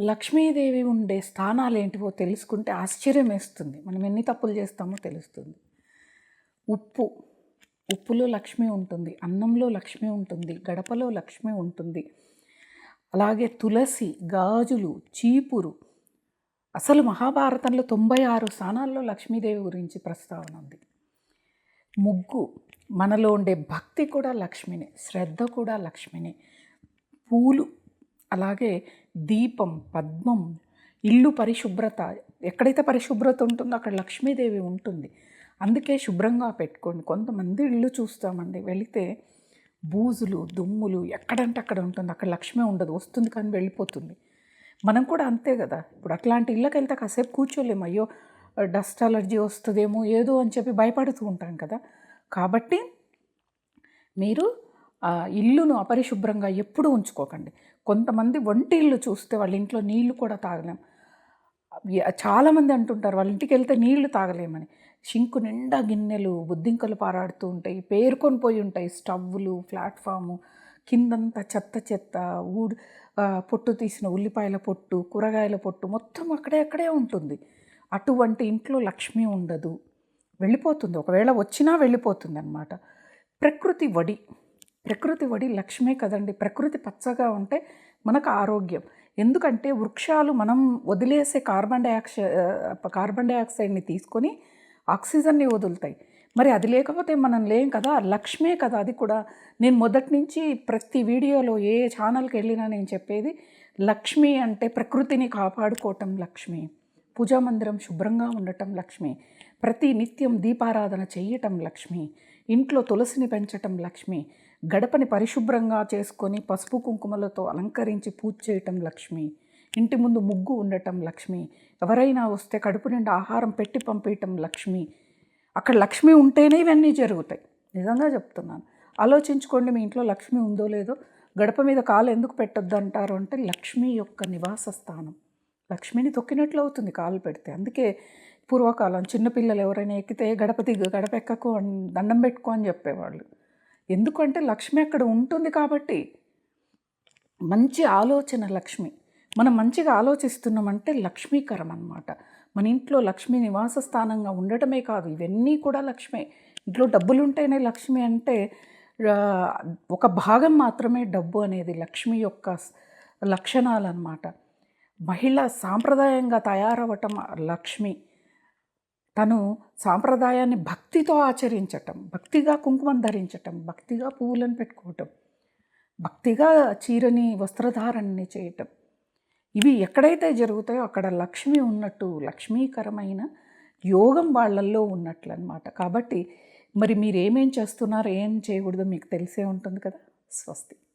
లక్ష్మీదేవి ఉండే స్థానాలు ఏంటివో తెలుసుకుంటే ఆశ్చర్యం వేస్తుంది. మనం ఎన్ని తప్పులు చేస్తామో తెలుస్తుంది. ఉప్పు, ఉప్పులో లక్ష్మి ఉంటుంది, అన్నంలో లక్ష్మి ఉంటుంది, గడపలో లక్ష్మి ఉంటుంది. అలాగే తులసి, గాజులు, చీపురు. అసలు మహాభారతంలో 96 స్థానాల్లో లక్ష్మీదేవి గురించి ప్రస్తావన ఉంది. ముగ్గు, మనలో ఉండే భక్తి కూడా లక్ష్మినే, శ్రద్ధ కూడా లక్ష్మినే. పూలు, అలాగే దీపం, పద్మం, ఇల్లు పరిశుభ్రత. ఎక్కడైతే పరిశుభ్రత ఉంటుందో అక్కడ లక్ష్మీదేవి ఉంటుంది. అందుకే శుభ్రంగా పెట్టుకోండి. కొంతమంది ఇల్లు చూస్తామండి, వెళితే బూజులు, దుమ్ములు ఎక్కడంటే అక్కడ ఉంటుంది. అక్కడ లక్ష్మి ఉండదు, వస్తుంది కానీ వెళ్ళిపోతుంది. మనం కూడా అంతే కదా. ఇప్పుడు అట్లాంటి ఇళ్ళకి వెళ్తే కాసేపు కూర్చోలేము. అయ్యో డస్ట్ అలర్జీ వస్తుందేమో ఏదో అని చెప్పి భయపడుతూ ఉంటాం కదా. కాబట్టి మీరు ఇల్లును అపరిశుభ్రంగా ఎప్పుడూ ఉంచుకోకండి. కొంతమంది వంటి ఇల్లు చూస్తే వాళ్ళ ఇంట్లో నీళ్లు కూడా తాగలేం. చాలామంది అంటుంటారు వాళ్ళ ఇంటికి వెళ్తే నీళ్లు తాగలేమని. షింకు నిండా గిన్నెలు, బొద్దింకలు పారాడుతూ ఉంటాయి, పేరుకొని పోయి ఉంటాయి స్టవ్లు, ప్లాట్ఫాము కిందంతా చెత్త చెత్త, పొట్టు తీసిన ఉల్లిపాయల పొట్టు, కూరగాయల పొట్టు మొత్తం అక్కడే ఉంటుంది. అటువంటి ఇంట్లో లక్ష్మి ఉండదు, వెళ్ళిపోతుంది. ఒకవేళ వచ్చినా వెళ్ళిపోతుంది అన్నమాట. ప్రకృతి వడి లక్ష్మే కదండి. ప్రకృతి పచ్చగా ఉంటే మనకు ఆరోగ్యం. ఎందుకంటే వృక్షాలు మనం వదిలేసే కార్బన్ డైఆక్సైడ్ని తీసుకొని ఆక్సిజన్ని వదులుతాయి. మరి అది లేకపోతే మనం లేం కదా. లక్ష్మే కదా అది కూడా. నేను మొదటి నుంచి ప్రతి వీడియోలో ఏ ఛానల్కి వెళ్ళినా నేను చెప్పేది లక్ష్మి అంటే ప్రకృతిని కాపాడుకోవటం లక్ష్మి, పూజామందిరం శుభ్రంగా ఉండటం లక్ష్మి, ప్రతి నిత్యం దీపారాధన చేయటం లక్ష్మి, ఇంట్లో తులసిని పెంచటం లక్ష్మి, గడపని పరిశుభ్రంగా చేసుకొని పసుపు కుంకుమలతో అలంకరించి పూజ చేయటం లక్ష్మి, ఇంటి ముందు ముగ్గు ఉండటం లక్ష్మి, ఎవరైనా వస్తే కడుపు నిండా ఆహారం పెట్టి పంపించటం లక్ష్మి. అక్కడ లక్ష్మి ఉంటేనే ఇవన్నీ జరుగుతాయి. నిజంగా చెప్తున్నాను. ఆలోచించుకోండి, మీ ఇంట్లో లక్ష్మి ఉందో లేదో. గడప మీద కాలు ఎందుకు పెట్టొద్దు అంటారు అంటే లక్ష్మి యొక్క నివాస స్థానం. లక్ష్మిని తొక్కినట్లు అవుతుంది కాలు పెడితే. అందుకే పూర్వకాలం చిన్నపిల్లలు ఎవరైనా ఎక్కితే గడప ఎక్కకు దండం పెట్టుకో అని చెప్పేవాళ్ళు. ఎందుకంటే లక్ష్మి అక్కడ ఉంటుంది కాబట్టి. మంచి ఆలోచన లక్ష్మి. మనం మంచిగా ఆలోచిస్తున్నామంటే లక్ష్మీకరం అన్నమాట. మన ఇంట్లో లక్ష్మి నివాస స్థానంగా ఉండటమే కాదు, ఇవన్నీ కూడా లక్ష్మే. ఇంట్లో డబ్బులు ఉంటేనే లక్ష్మి అంటే ఒక భాగం మాత్రమే డబ్బు అనేది లక్ష్మి యొక్క లక్షణాలు అన్నమాట. మహిళ సాంప్రదాయంగా తయారవటం లక్ష్మి. తను సాంప్రదాయాన్ని భక్తితో ఆచరించటం, భక్తిగా కుంకుమం ధరించటం, భక్తిగా పువ్వులను పెట్టుకోవటం, భక్తిగా చీరని వస్త్రధారణని చేయటం, ఇవి ఎక్కడైతే జరుగుతాయో అక్కడ లక్ష్మి ఉన్నట్టు, లక్ష్మీకరమైన యోగం వాళ్ళల్లో ఉన్నట్లు అన్నమాట. కాబట్టి మరి మీరు ఏమేం చేస్తున్నారో ఏం చేయకూడదో మీకు తెలిసే ఉంటుంది కదా. స్వస్తి.